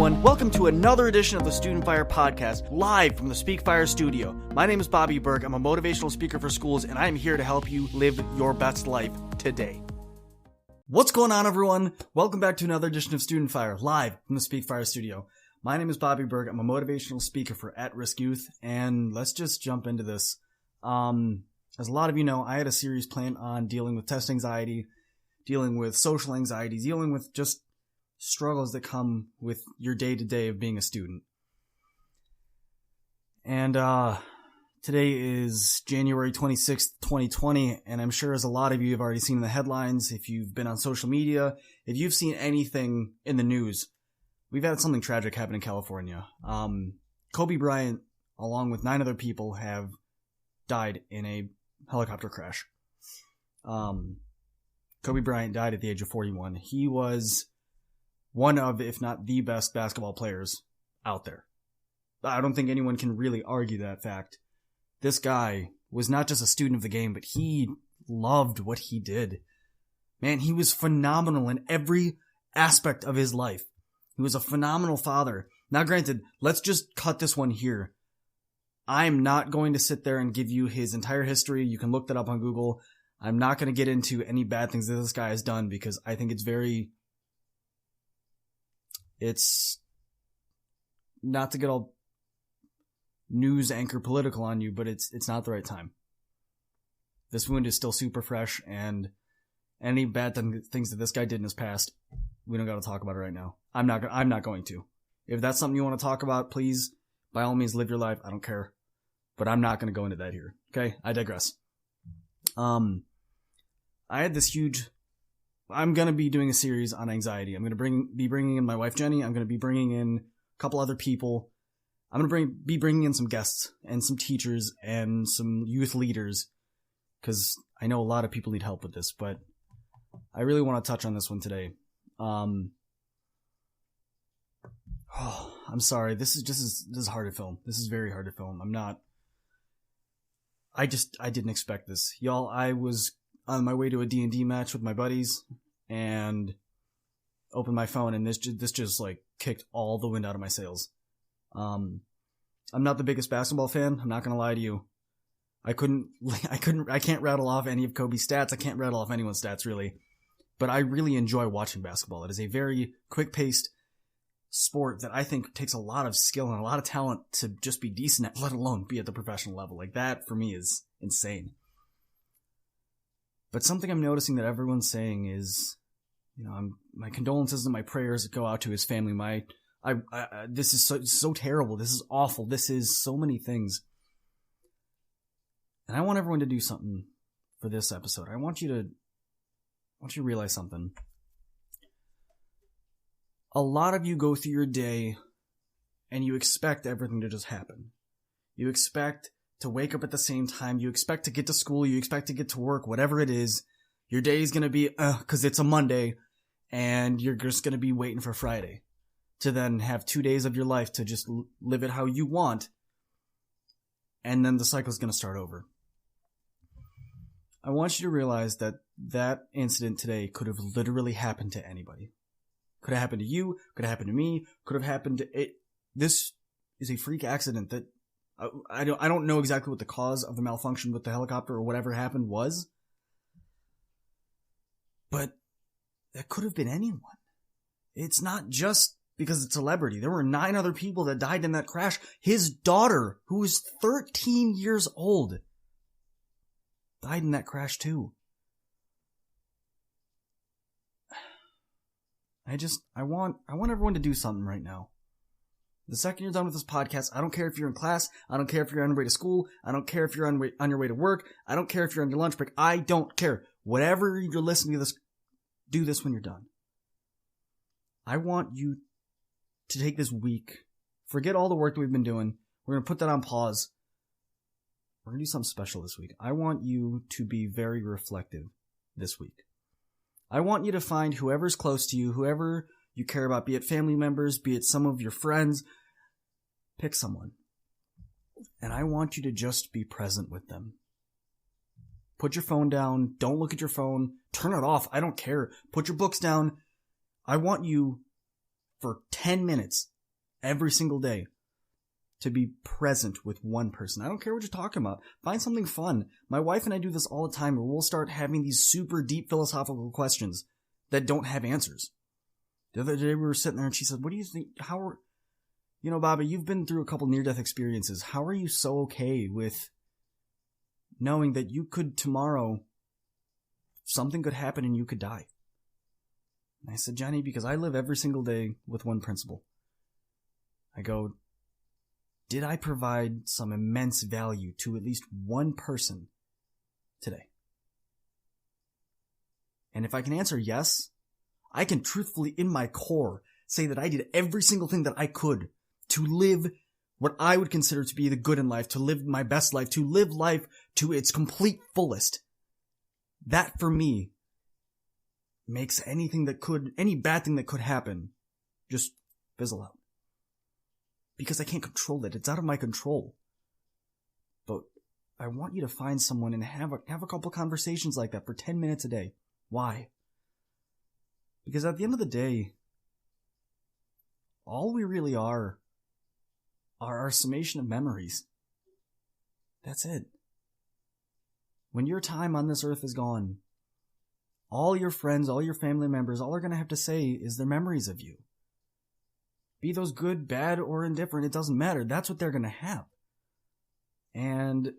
everyone. Welcome to another edition of the Student Fire Podcast, live from the Speak Fire studio. My name is Bobby Berg. I'm a motivational speaker for schools, and I'm here to help you live your best life today. What's going on, everyone? Welcome back to another edition of Student Fire, live from the Speak Fire studio. My name is Bobby Berg. I'm a motivational speaker for at-risk youth, and let's just jump into this. As a lot of you know, I had a series planned on dealing with test anxiety, dealing with social anxiety, dealing with just struggles that come with your day-to-day of being a student. And today is January 26th, 2020, and I'm sure as a lot of you have already seen in the headlines, if you've been on social media, if you've seen anything in the news, we've had something tragic happen in California. Kobe Bryant, along with 9 other people, have died in a helicopter crash. Kobe Bryant died at the age of 41. He was one of, if not the best basketball players out there. I don't think anyone can really argue that fact. This guy was not just a student of the game, but he loved what he did. Man, he was phenomenal in every aspect of his life. He was a phenomenal father. Now granted, let's just cut this one here. I'm not going to sit there and give you his entire history. You can look that up on Google. I'm not going to get into any bad things that this guy has done because I think it's not to get all news anchor political on you, but it's not the right time. This wound is still super fresh, and any bad things that this guy did in his past, we don't got to talk about it right now. I'm not going to. If that's something you want to talk about, please, by all means, live your life. I don't care. But I'm not going to go into that here. Okay? I digress. I had this I'm going to be doing a series on anxiety. I'm going to be bringing in my wife, Jenny. I'm going to be bringing in a couple other people. I'm going to be bringing in some guests and some teachers and some youth leaders because I know a lot of people need help with this, but I really want to touch on this one today. I'm sorry. This is hard to film. This is very hard to film. I didn't expect this. Y'all, I was on my way to a D&D match with my buddies and opened my phone and this just like kicked all the wind out of my sails. I'm not the biggest basketball fan. I'm not going to lie to you. I can't rattle off any of Kobe's stats. I can't rattle off anyone's stats really, but I really enjoy watching basketball. It is a very quick-paced sport that I think takes a lot of skill and a lot of talent to just be decent at, let alone be at the professional level. Like that for me is insane. But something I'm noticing that everyone's saying is, my condolences and my prayers go out to his family. This is so terrible. This is awful. This is so many things. And I want everyone to do something for this episode. I want you to realize something. A lot of you go through your day and you expect everything to just happen. You expect to wake up at the same time. You expect to get to school. You expect to get to work, whatever it is. Your day is going to be, because it's a Monday, and you're just going to be waiting for Friday to then have 2 days of your life to just live it how you want. And then the cycle is going to start over. I want you to realize that incident today could have literally happened to anybody. Could have happened to you, could have happened to me, could have happened to it. This is a freak accident that I don't know exactly what the cause of the malfunction with the helicopter or whatever happened was. But that could have been anyone. It's not just because it's a celebrity. There were 9 other people that died in that crash. His daughter, who was 13 years old, died in that crash too. I want everyone to do something right now. The second you're done with this podcast, I don't care if you're in class. I don't care if you're on your way to school. I don't care if you're on your way to work. I don't care if you're on your lunch break. I don't care. Whatever you're listening to this, do this when you're done. I want you to take this week. Forget all the work that we've been doing. We're going to put that on pause. We're going to do something special this week. I want you to be very reflective this week. I want you to find whoever's close to you, whoever you care about, be it family members, be it some of your friends. Pick someone. And I want you to just be present with them. Put your phone down. Don't look at your phone. Turn it off. I don't care. Put your books down. I want you for 10 minutes every single day to be present with one person. I don't care what you're talking about. Find something fun. My wife and I do this all the time where we'll start having these super deep philosophical questions that don't have answers. The other day we were sitting there and she said, what do you think, Bobby, you've been through a couple near-death experiences. How are you so okay with knowing that you could tomorrow, something could happen and you could die? And I said, Johnny, because I live every single day with one principle. I go, did I provide some immense value to at least one person today? And if I can answer yes, I can truthfully in my core say that I did every single thing that I could to live what I would consider to be the good in life, to live my best life, to live life to its complete fullest. That for me makes any bad thing that could happen just fizzle out. Because I can't control it. It's out of my control. But I want you to find someone and have a couple conversations like that for 10 minutes a day. Why? Because at the end of the day, all we really are our summation of memories. That's it. When your time on this earth is gone, all your friends, all your family members, all they're going to have to say is their memories of you. Be those good, bad, or indifferent, it doesn't matter. That's what they're going to have. And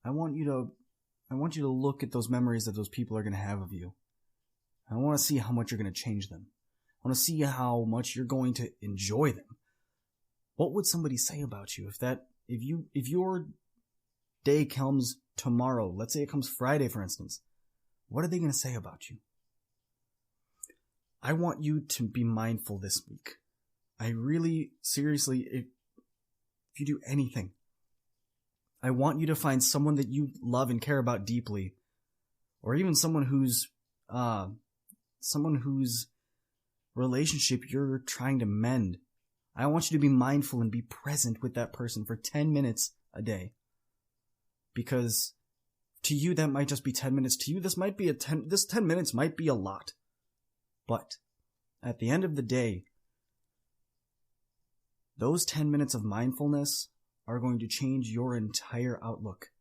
I want you to look at those memories that those people are going to have of you. I want to see how much you're going to change them. I want to see how much you're going to enjoy them. What would somebody say about you if your day comes tomorrow? Let's say it comes Friday, for instance. What are they going to say about you? I want you to be mindful this week. I really, seriously, if you do anything, I want you to find someone that you love and care about deeply, or even someone whose relationship you're trying to mend. I want you to be mindful and be present with that person for 10 minutes a day. Because to you, that might just be 10 minutes. To you, this 10 minutes might be a lot. But at the end of the day, those 10 minutes of mindfulness are going to change your entire outlook.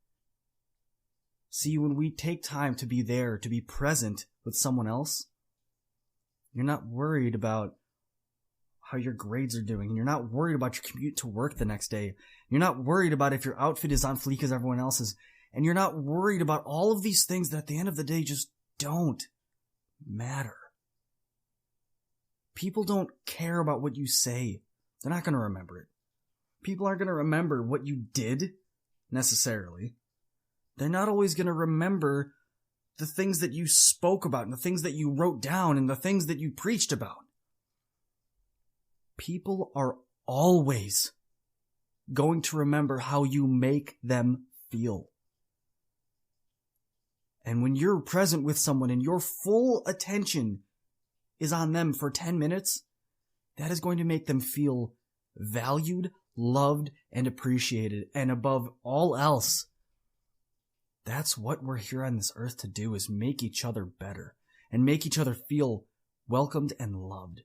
See, when we take time to be there, to be present with someone else, you're not worried about how your grades are doing, and you're not worried about your commute to work the next day. You're not worried about if your outfit is on fleek as everyone else's, and you're not worried about all of these things that at the end of the day just don't matter. People don't care about what you say. They're not going to remember it. People aren't going to remember what you did, necessarily. They're not always going to remember the things that you spoke about, and the things that you wrote down, and the things that you preached about. People are always going to remember how you make them feel. And when you're present with someone and your full attention is on them for 10 minutes, that is going to make them feel valued, loved, and appreciated. And above all else, that's what we're here on this earth to do, is make each other better and make each other feel welcomed and loved.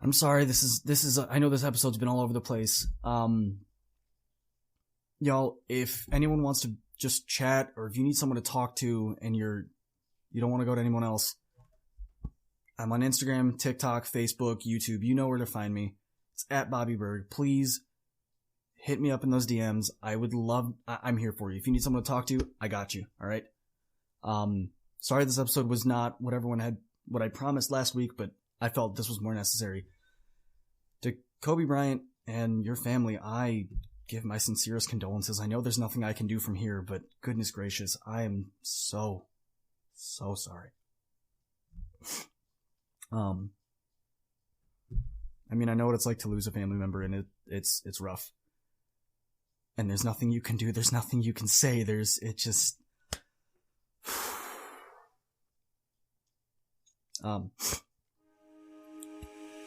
I'm sorry, I know this episode's been all over the place. Y'all, if anyone wants to just chat, or if you need someone to talk to and you don't want to go to anyone else, I'm on Instagram, TikTok, Facebook, YouTube. You know where to find me. It's at Bobby Berg. Please hit me up in those DMs. I'm here for you. If you need someone to talk to, I got you. All right. Sorry this episode was not what I promised last week, but I felt this was more necessary. To Kobe Bryant and your family, I give my sincerest condolences. I know there's nothing I can do from here, but goodness gracious, I am so sorry. I mean, I know what it's like to lose a family member, and it's rough. And there's nothing you can do. There's nothing you can say.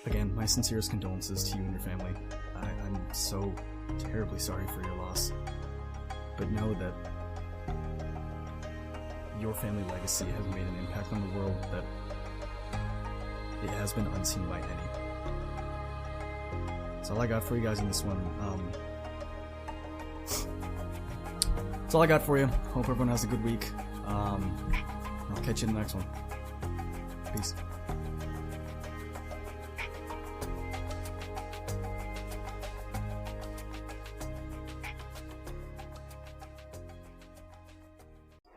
Again, my sincerest condolences to you and your family. I'm so terribly sorry for your loss. But know that your family legacy has made an impact on the world that it has been unseen by any. That's all I got for you guys in this one. That's all I got for you. Hope everyone has a good week. I'll catch you in the next one. Peace.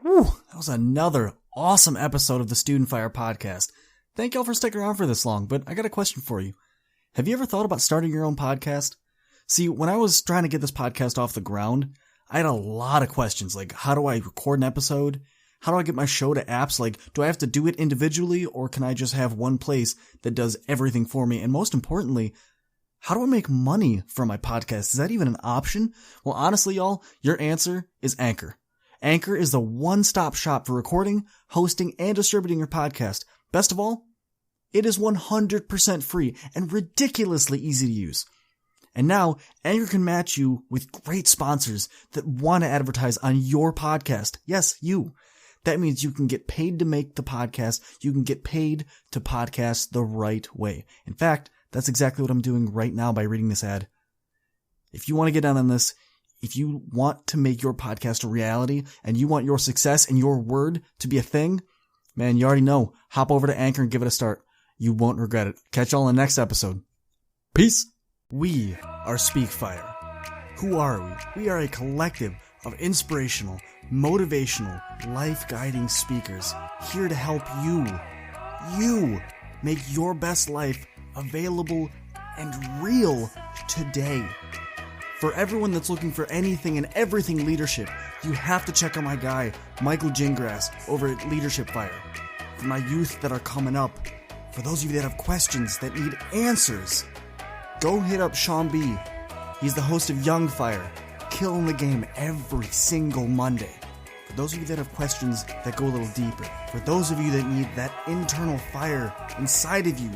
Whew, that was another awesome episode of the Student Fire podcast. Thank y'all for sticking around for this long, but I got a question for you. Have you ever thought about starting your own podcast? See, when I was trying to get this podcast off the ground, I had a lot of questions, like how do I record an episode? How do I get my show to apps? Like, do I have to do it individually, or can I just have one place that does everything for me? And most importantly, how do I make money from my podcast? Is that even an option? Well, honestly, y'all, your answer is Anchor. Anchor is the one-stop shop for recording, hosting, and distributing your podcast. Best of all, it is 100% free and ridiculously easy to use. And now, Anchor can match you with great sponsors that want to advertise on your podcast. Yes, you. That means you can get paid to make the podcast. You can get paid to podcast the right way. In fact, that's exactly what I'm doing right now by reading this ad. If you want to get down on this, if you want to make your podcast a reality and you want your success and your word to be a thing, man, you already know. Hop over to Anchor and give it a start. You won't regret it. Catch y'all in the next episode. Peace. We are Speakfire. Who are we? We are a collective of inspirational, motivational, life-guiding speakers here to help you make your best life available and real today. For everyone that's looking for anything and everything leadership, you have to check out my guy, Michael Gingrass, over at Leadership Fire. For my youth that are coming up, for those of you that have questions that need answers, go hit up Sean B. He's the host of Young Fire, killing the game every single Monday. For those of you that have questions that go a little deeper, for those of you that need that internal fire inside of you,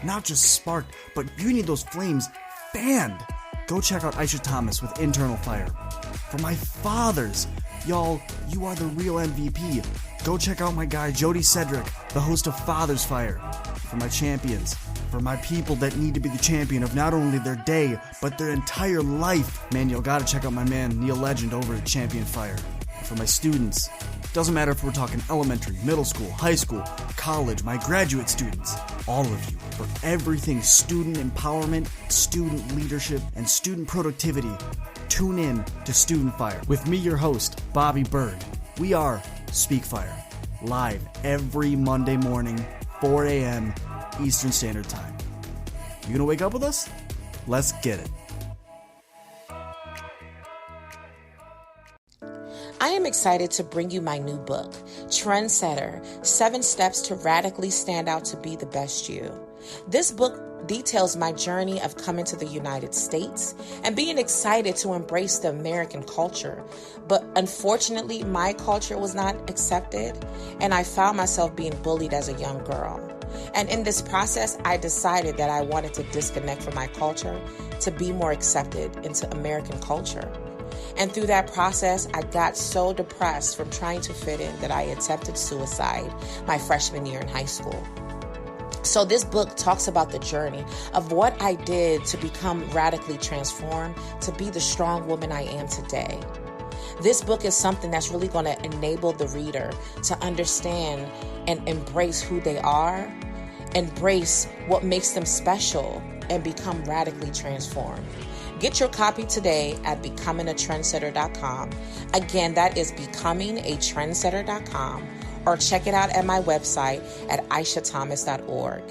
not just sparked, but you need those flames fanned, go check out Aisha Thomas with Internal Fire. For my fathers, y'all, you are the real MVP. Go check out my guy Jody Cedric, the host of Father's Fire. For my champions, for my people that need to be the champion of not only their day, but their entire life, man, y'all gotta check out my man Neil Legend over at Champion Fire. For my students, doesn't matter if we're talking elementary, middle school, high school, college, my graduate students, all of you, for everything student empowerment, student leadership, and student productivity, tune in to Student Fire with me, your host, Bobby Bird. We are Speakfire, live every Monday morning, 4 a.m. Eastern Standard Time. You gonna wake up with us? Let's get it. I am excited to bring you my new book, Trendsetter, 7 Steps to Radically Stand Out to Be the Best You. This book details my journey of coming to the United States and being excited to embrace the American culture. But unfortunately, my culture was not accepted, and I found myself being bullied as a young girl. And in this process, I decided that I wanted to disconnect from my culture to be more accepted into American culture. And through that process, I got so depressed from trying to fit in that I attempted suicide my freshman year in high school. So this book talks about the journey of what I did to become radically transformed, to be the strong woman I am today. This book is something that's really going to enable the reader to understand and embrace who they are, embrace what makes them special, and become radically transformed. Get your copy today at becomingatrendsetter.com. Again, that is becomingatrendsetter.com, or check it out at my website at aishathomas.org.